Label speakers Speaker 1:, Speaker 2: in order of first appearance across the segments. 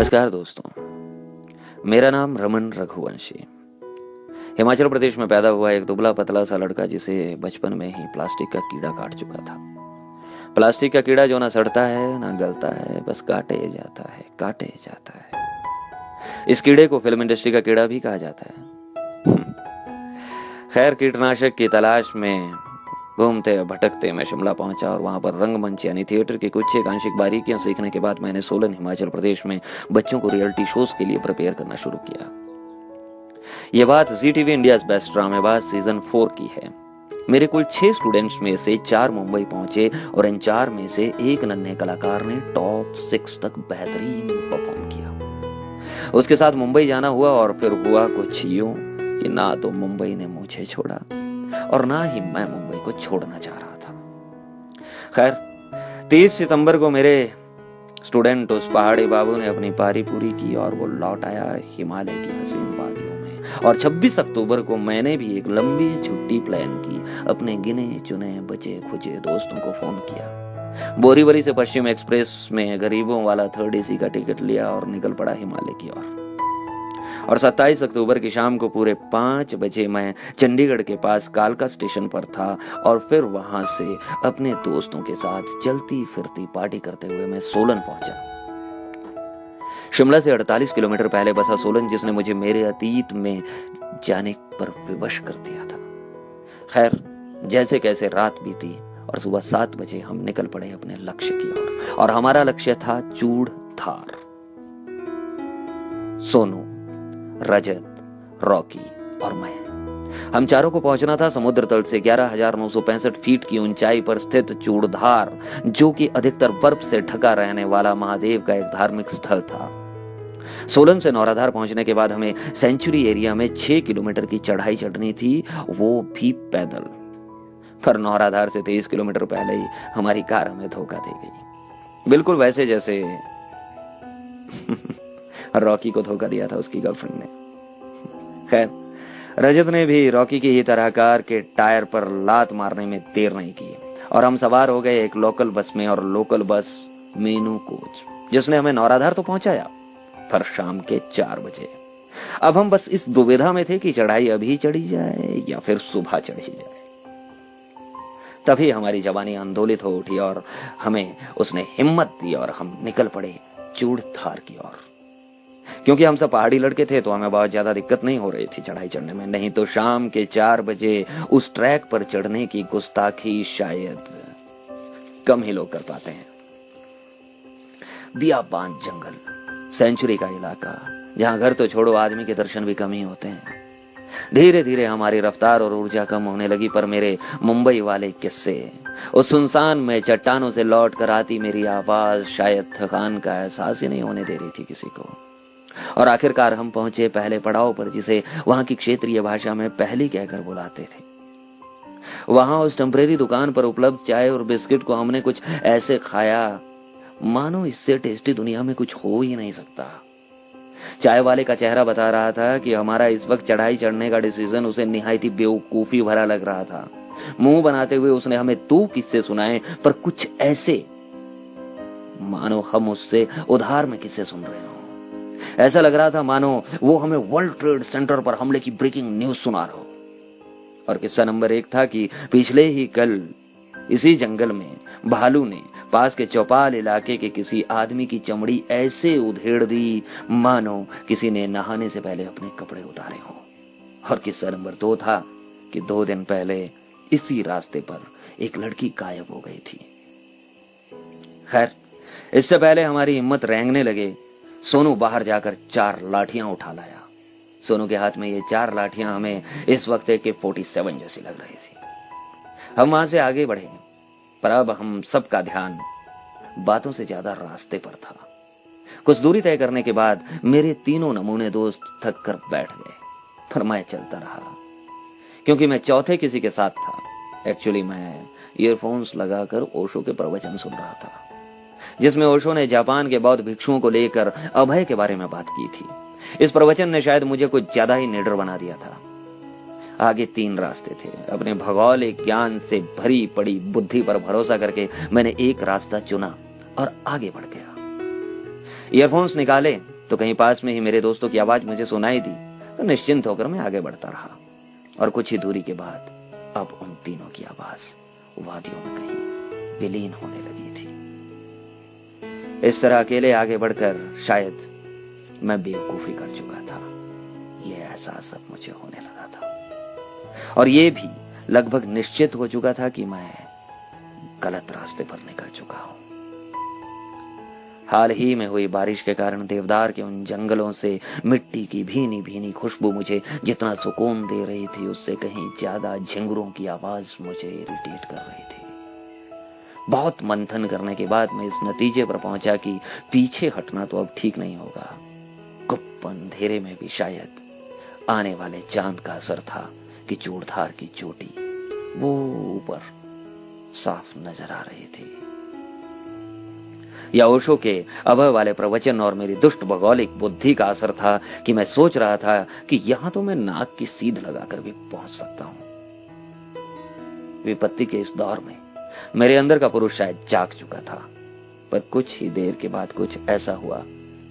Speaker 1: नमस्कार दोस्तों, मेरा नाम रमन रघुवंशी। हिमाचल प्रदेश में पैदा हुआ एक दुबला पतला सा लड़का जिसे बचपन में ही प्लास्टिक का कीड़ा काट चुका था। प्लास्टिक का कीड़ा जो ना सड़ता है ना गलता है, बस काटे जाता है। इस कीड़े को फिल्म इंडस्ट्री का कीड़ा भी कहा जाता है। खैर, कीटनाशक की तलाश में घूमते भटकते मैं शिमला पहुंचा और वहां पर रंगमंच यानी थिएटर की कुछ एक आंशिक बारीकियां सीखने के बाद मैंने सोलन हिमाचल प्रदेश में बच्चों को रियलिटी शोज के लिए प्रिपेयर करना शुरू किया। यह बात जी टीवी इंडियाज बेस्ट ड्रामेबाज सीजन 4 की है। मेरे कुल 6 स्टूडेंट्स में से 4 मुंबई पहुंचे और इन 4 में से एक नन्हे कलाकार ने टॉप 6 तक बेहतरीन परफॉर्म किया। उसके साथ मुंबई जाना हुआ और फिर हुआ कुछ यूं कि ना तो मुंबई ने मुझे छोड़ा और ना ही मैं मुंबई को छोड़ना चाह रहा था। खैर, 30 सितंबर को मेरे स्टूडेंट उस पहाड़ी बाबू ने अपनी पारी पूरी की और वो लौट आया हिमालय की हसीन वादियों में। और 26 अक्टूबर को मैंने भी एक लंबी छुट्टी प्लान की। अपने गिने चुने बचे खुचे दोस्तों को फोन किया। बोरीवली से पश्चिम एक्सप्रेस में गरीबों वाला 3rd AC का टिकट लिया और निकल पड़ा हिमालय की ओर। और 27 अक्टूबर की शाम को पूरे 5 बजे मैं चंडीगढ़ के पास कालका स्टेशन पर था और फिर वहां से अपने दोस्तों के साथ चलती फिरती पार्टी करते हुए मैं सोलन पहुंचा। शिमला से 48 किलोमीटर पहले बसा सोलन, जिसने मुझे मेरे अतीत में जाने पर विवश कर दिया था। खैर, जैसे कैसे रात बीती और सुबह 7 बजे हम निकल पड़े अपने लक्ष्य की ओर और हमारा लक्ष्य था चूड़धार। सोनू, रजत, रॉकी और मैं, हम चारों को पहुंचना था समुद्र तल से 11,965 फीट की ऊंचाई पर स्थित चूड़धार, जो कि अधिकतर बर्फ से ढका रहने वाला महादेव का एक धार्मिक स्थल था। सोलन से नौराधार पहुंचने के बाद हमें सेंचुरी एरिया में 6 किलोमीटर की चढ़ाई चढ़नी थी, वो भी पैदल। पर नौराधार से 23 किलोमीटर पहले ही हमारी कार हमें धोखा दे गई, बिल्कुल वैसे जैसे रॉकी को धोखा दिया था उसकी गर्लफ्रेंड ने। खैर, रजत ने भी रॉकी की ही तरह कार के टायर पर लात मारने में देर नहीं की और हम सवार हो गए एक लोकल बस में। और लोकल बस मीनू कोच, जिसने हमें नौराधार तो पहुंचाया पर शाम के 4 बजे। अब हम बस इस दुविधा में थे कि चढ़ाई अभी चढ़ी जाए या फिर सुबह चढ़ी जाए। तभी हमारी जवानी आंदोलित हो उठी और हमें उसने हिम्मत दी और हम निकल पड़े चूड़धार की ओर। क्योंकि हम सब पहाड़ी लड़के थे तो हमें बहुत ज्यादा दिक्कत नहीं हो रही थी चढ़ाई चढ़ने में, नहीं तो शाम के 4 बजे उस ट्रैक पर चढ़ने की गुस्ताखी शायद कम ही लोग कर पाते हैं। बियाबान जंगल, सेंचुरी का इलाका, जहां घर तो छोड़ो आदमी के दर्शन भी कम ही होते हैं। धीरे धीरे हमारी रफ्तार और ऊर्जा कम होने लगी, पर मेरे मुंबई वाले किस्से, उस सुनसान में चट्टानों से लौट कर आती मेरी आवाज शायद थकान का एहसास ही नहीं होने दे रही थी किसी को। और आखिरकार हम पहुंचे पहले पड़ाव पर, जिसे वहां की क्षेत्रीय भाषा में पहली कहकर बुलाते थे। वहां उस टेम्परेरी दुकान पर उपलब्ध चाय और बिस्किट को हमने कुछ ऐसे खाया मानो इससे टेस्टी दुनिया में कुछ हो ही नहीं सकता। चाय वाले का चेहरा बता रहा था कि हमारा इस वक्त चढ़ाई चढ़ने का डिसीजन उसे निहायती बेवकूफी भरा लग रहा था। मुंह बनाते हुए उसने हमें 2 किस्से सुनाए, पर कुछ ऐसे मानो हम उससे उधार में किस्से सुन रहे हो। ऐसा लग रहा था मानो वो हमें वर्ल्ड ट्रेड सेंटर पर हमले की ब्रेकिंग न्यूज सुना रहा हो। और किस्सा नंबर 1 था कि पिछले ही कल इसी जंगल में भालू ने पास के चौपाल इलाके के किसी आदमी की चमड़ी ऐसे उधेड़ दी मानो किसी ने नहाने से पहले अपने कपड़े उतारे हों। और किस्सा नंबर 2 था कि 2 दिन पहले इसी रास्ते पर एक लड़की गायब हो गई थी। खैर, इससे पहले हमारी हिम्मत रेंगने लगे, सोनू बाहर जाकर 4 लाठियां उठा लाया। सोनू के हाथ में ये 4 लाठियां हमें इस वक्त AK-47 जैसी लग रही थी। हम वहां से आगे बढ़े, पर अब हम सबका ध्यान बातों से ज्यादा रास्ते पर था। कुछ दूरी तय करने के बाद मेरे तीनों नमूने दोस्त थक कर बैठ गए, पर मैं चलता रहा क्योंकि मैं चौथे किसी के साथ था। एक्चुअली मैं ईयरफोन्स लगाकर ओशो के प्रवचन सुन रहा था, जिसमें ओशो ने जापान के बौद्ध भिक्षुओं को लेकर अभय के बारे में बात की थी। इस प्रवचन ने शायद मुझे कुछ ज्यादा ही निडर बना दिया था। आगे 3 रास्ते थे। अपने भौगोलिक ज्ञान से भरी पड़ी बुद्धि पर भरोसा करके मैंने एक रास्ता चुना और आगे बढ़ गया। ईयरफोन्स निकाले तो कहीं पास में ही मेरे दोस्तों की आवाज मुझे सुनाई दी, तो निश्चिंत होकर मैं आगे बढ़ता रहा। और कुछ ही दूरी के बाद अब उन तीनों की आवाज वादियों में कहीं विलीन होने लगी थी। इस तरह अकेले आगे बढ़कर शायद मैं बेवकूफी कर चुका था, ये एहसास अब मुझे होने लगा था। और ये भी लगभग निश्चित हो चुका था कि मैं गलत रास्ते पर निकल चुका हूं। हाल ही में हुई बारिश के कारण देवदार के उन जंगलों से मिट्टी की भीनी भीनी खुशबू मुझे जितना सुकून दे रही थी, उससे कहीं ज्यादा झिंगुरों की आवाज मुझे इरिटेट कर रही थी। बहुत मंथन करने के बाद मैं इस नतीजे पर पहुंचा कि पीछे हटना तो अब ठीक नहीं होगा। गुप्त अंधेरे में भी शायद आने वाले चांद का असर था कि चूड़धार की चोटी वो ऊपर साफ नजर आ रही थी, या ओशो के अभय वाले प्रवचन और मेरी दुष्ट भौगोलिक बुद्धि का असर था कि मैं सोच रहा था कि यहां तो मैं नाक की सीध लगाकर भी पहुंच सकता हूं। विपत्ति के इस दौर में मेरे अंदर का पुरुष शायद जाग चुका था, पर कुछ ही देर के बाद कुछ ऐसा हुआ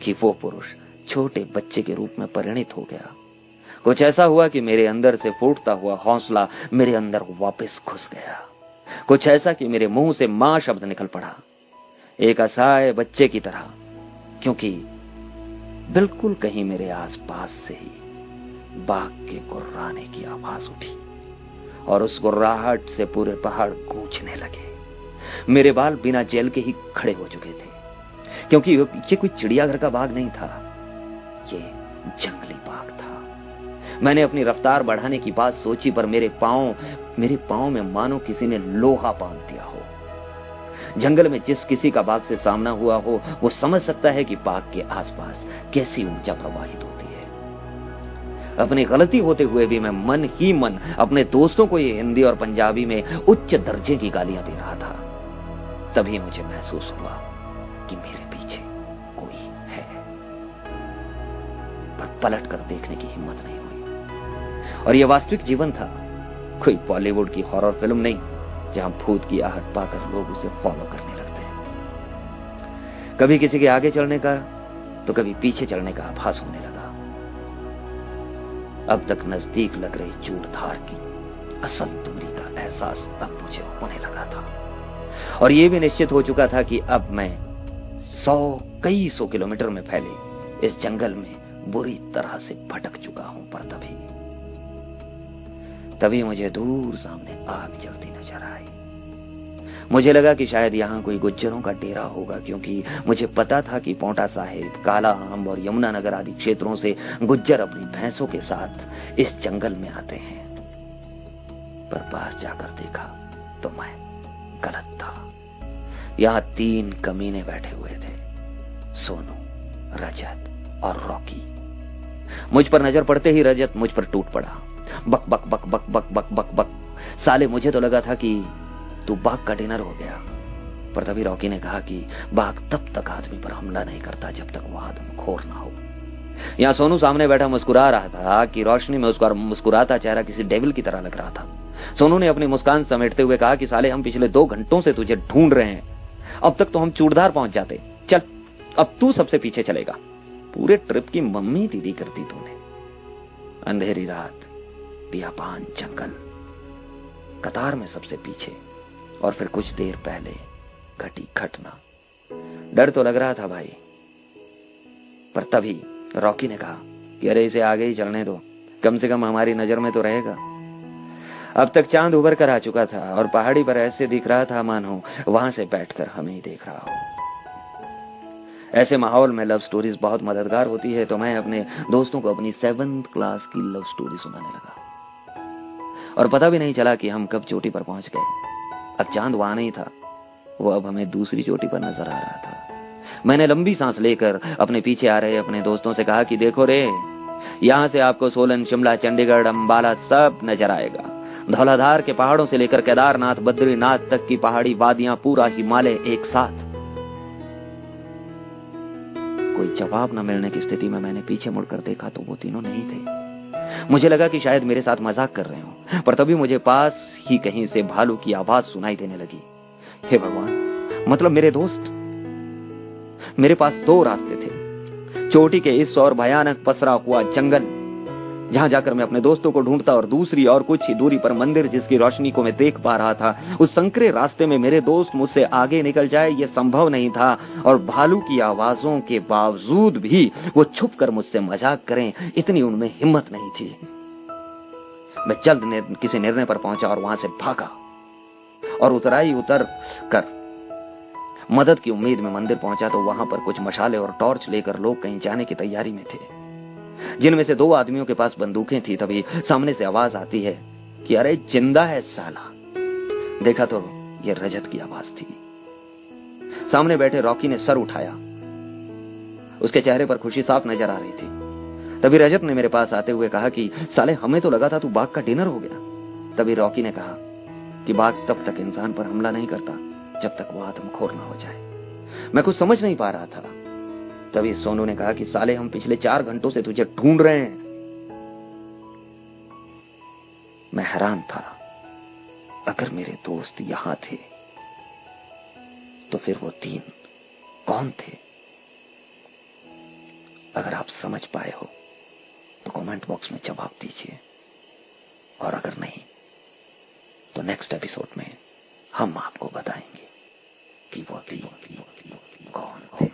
Speaker 1: कि वो पुरुष छोटे बच्चे के रूप में परिणित हो गया। कुछ ऐसा हुआ कि मेरे अंदर से फूटता हुआ हौसला मेरे अंदर वापस घुस गया। कुछ ऐसा कि मेरे मुंह से मां शब्द निकल पड़ा, एक असहाय बच्चे की तरह, क्योंकि बिल्कुल कहीं मेरे आसपास से ही बाघ के गुर्राने की आवाज उठी और उस गुर्राहट से पूरे पहाड़ गूंजने लगे। मेरे बाल बिना जेल के ही खड़े हो चुके थे, क्योंकि ये कोई चिड़ियाघर का बाघ नहीं था, ये जंगली बाघ था। मैंने अपनी रफ्तार बढ़ाने की बात सोची, पर मेरे पांव में मानो किसी ने लोहा बांध दिया हो। जंगल में जिस किसी का बाघ से सामना हुआ हो, वो समझ सकता है कि बाघ के आसपास कैसी ऊर्जा प्रवाहित होती है। अपनी गलती होते हुए भी मैं मन ही मन अपने दोस्तों को ये हिंदी और पंजाबी में उच्च दर्जे की गालियां दे रहा था। तभी मुझे महसूस हुआ कि मेरे पीछे कोई है, पर पलट कर देखने की हिम्मत नहीं हुई। और यह वास्तविक जीवन था, कोई बॉलीवुड की हॉरर फिल्म नहीं, जहां भूत की आहट पाकर लोग उसे फॉलो करने लगते हैं। कभी किसी के आगे चलने का तो कभी पीछे चलने का आभास होने लगा। अब तक नजदीक लग रही चूड़धार की असल दूरी का एहसास अब मुझे होने लगा था, और यह भी निश्चित हो चुका था कि अब मैं कई सौ किलोमीटर में फैले इस जंगल में बुरी तरह से भटक चुका हूं। पर तभी मुझे दूर सामने आग जलती नजर आई। मुझे लगा कि शायद यहाँ कोई गुज्जरों का डेरा होगा, क्योंकि मुझे पता था कि पोंटा साहिब, काला आम और यमुनानगर आदि क्षेत्रों से गुज्जर अपनी भैंसों के साथ इस जंगल में आते हैं। पर पास जाकर देखा तो मैं गलत था। यहाँ 3 कमीने बैठे हुए थे, सोनू, रजत और रॉकी। मुझ पर नजर पड़ते ही रजत मुझ पर टूट पड़ा। बक बक बक बक बक बक बक बक। साले, मुझे तो लगा था कि तू बाघ का डिनर हो गया। पर तभी रॉकी ने कहा कि बाघ तब तक आदमी पर हमला नहीं करता जब तक वो आदमखोर ना हो। यहाँ सोनू सामने बैठा मुस्कुरा रहा था कि रोशनी में उसका मुस्कुराता चेहरा किसी डेविल की तरह लग रहा था। सोनू ने अपनी मुस्कान समेटते हुए कहा कि साले, हम पिछले 2 घंटों से तुझे ढूंढ रहे हैं, अब तक तो हम चूड़धार पहुंच जाते। चल, अब तू सबसे पीछे चलेगा। पूरे ट्रिप की मम्मी दीदी करती तूने। अंधेरी रात, बियाबान जंगल, कतार में सबसे पीछे, और फिर कुछ देर पहले घटी घटना। डर तो लग रहा था भाई, पर तभी रॉकी ने कहा कि अरे इसे आगे ही चलने दो, कम से कम हमारी नजर में तो रहेगा। अब तक चांद उभर कर आ चुका था और पहाड़ी पर ऐसे दिख रहा था मानो वहां से बैठकर हमें ही देख रहा हो। ऐसे माहौल में लव स्टोरीज बहुत मददगार होती है, तो मैं अपने दोस्तों को अपनी 7th क्लास की लव स्टोरी सुनाने लगा, और पता भी नहीं चला कि हम कब चोटी पर पहुंच गए। अब चांद वहां नहीं था, वो अब हमें दूसरी चोटी पर नजर आ रहा था। मैंने लंबी सांस लेकर अपने पीछे आ रहे अपने दोस्तों से कहा कि देखो रे, यहां से आपको सोलन, शिमला, चंडीगढ़, अंबाला सब नजर आएगा। धौलाधार के पहाड़ों से लेकर केदारनाथ, बद्रीनाथ तक की पहाड़ी वादियां, पूरा हिमालय एक साथ। कोई जवाब न मिलने की स्थिति में मैंने पीछे मुड़कर देखा तो वो तीनों नहीं थे। मुझे लगा कि शायद मेरे साथ मजाक कर रहे हो, पर तभी मुझे पास ही कहीं से भालू की आवाज सुनाई देने लगी। हे भगवान, मतलब मेरे दोस्त। मेरे पास 2 रास्ते थे, चोटी के इस और भयानक पसरा हुआ जंगल, जहां जाकर मैं अपने दोस्तों को ढूंढता, और दूसरी और कुछ ही दूरी पर मंदिर जिसकी रोशनी को मैं देख पा रहा था। उस संकरे रास्ते में मेरे दोस्त मुझसे आगे निकल जाए ये संभव नहीं था, और भालू की आवाजों के बावजूद भी वो छुप कर मुझसे मजाक करें, इतनी उनमें हिम्मत नहीं थी। मैं जल्द किसी निर्णय पर पहुंचा और वहां से भागा, और उतराई उतर कर मदद की उम्मीद में मंदिर पहुंचा तो वहां पर कुछ मशाले और टॉर्च लेकर लोग कहीं जाने की तैयारी में थे, जिनमें से 2 आदमियों के पास बंदूकें थी। तभी सामने से आवाज आती है कि अरे जिंदा है साला। देखा तो ये रजत की आवाज थी। सामने बैठे रॉकी ने सर उठाया, उसके चेहरे पर खुशी साफ नजर आ रही थी। तभी रजत ने मेरे पास आते हुए कहा कि साले हमें तो लगा था तू बाघ का डिनर हो गया। तभी रॉकी ने कहा कि बाघ तब तक इंसान पर हमला नहीं करता जब तक वो आदमखोर ना हो जाए। मैं कुछ समझ नहीं पा रहा था। तभी सोनू ने कहा कि साले हम पिछले 4 घंटों से तुझे ढूंढ रहे हैं। मैं हैरान था, अगर मेरे दोस्त यहां थे तो फिर वो 3 कौन थे? अगर आप समझ पाए हो तो कमेंट बॉक्स में जवाब दीजिए, और अगर नहीं तो नेक्स्ट एपिसोड में हम आपको बताएंगे कि वो 3 कौन थे।